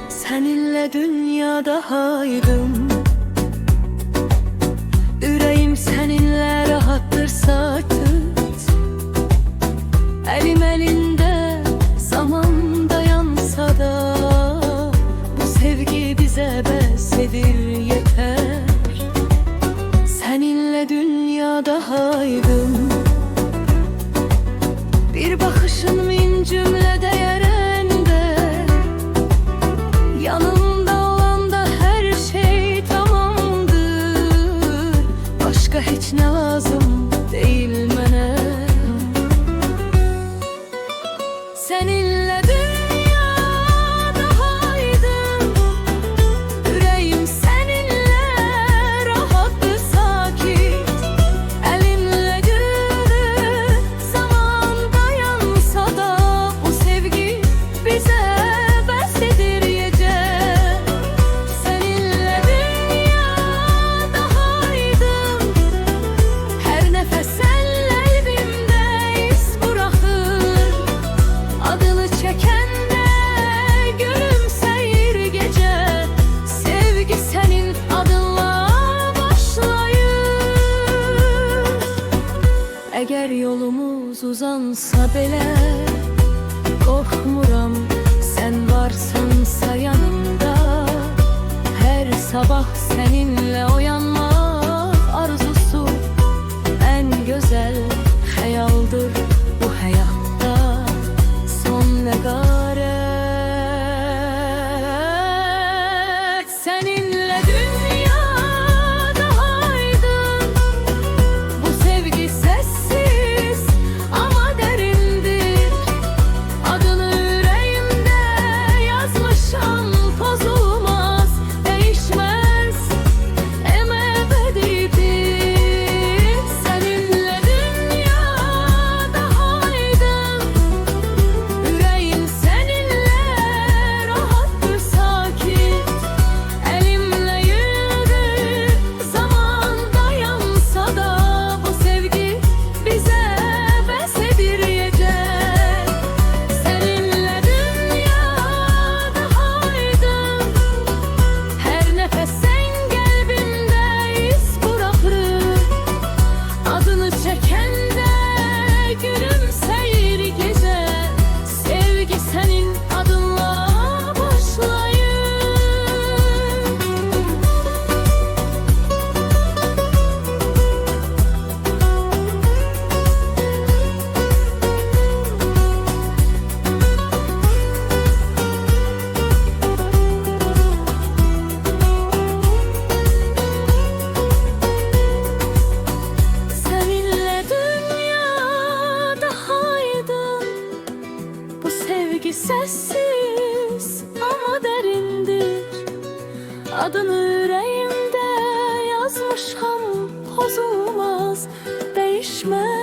Seninle dünyadaydım, yüreğim seninle rahattır sakit. Elim elinde, zaman dayansa da bu sevgi bize besledir yeter. Seninle dünyadaydım, bir bakışın min cümlede yerinde. Yanımda olan da her şey tamamdır, başka hiç ne lazım değil mənə. Seninle dünyadaydım, yüreğim seninle rahattır sakit. Elimle yürü, zaman dayansa da bu sevgi bize besledir yeter. Seninle dünyadaydım, her nefes kalbimde iz bırakır. Adını çekende gülümseyir gece, sevgi senin adınla başlayır. Eğer yolumuz uzansa belə korkmuram, sen varsansa yanımda. Her sabah seninle uyanmak arzusu en güzel hayaldır bu hayatta. Son negaret seninle dünyadaydım. Bu sevgi sessiz ama derindir. Adını yüreğimde yazmışam, bozulmaz, değişmez, ebedidir. Seninle dünyadaydım, yüreğim seninle rahattır sakit. Elimle yürü, zaman dayansa da bu sevgi bize besledir yeter. Seninle dünyadaydım, her nefes sen kalbimde iz bırakır. Adını çekende gülümseyir gece, sevgi senin adınla başlayır. Seninle dünyadaydım, bu sevgi sessiz ama derindir. Adını yüreğimde yazmışam, bozulmaz, değişmez.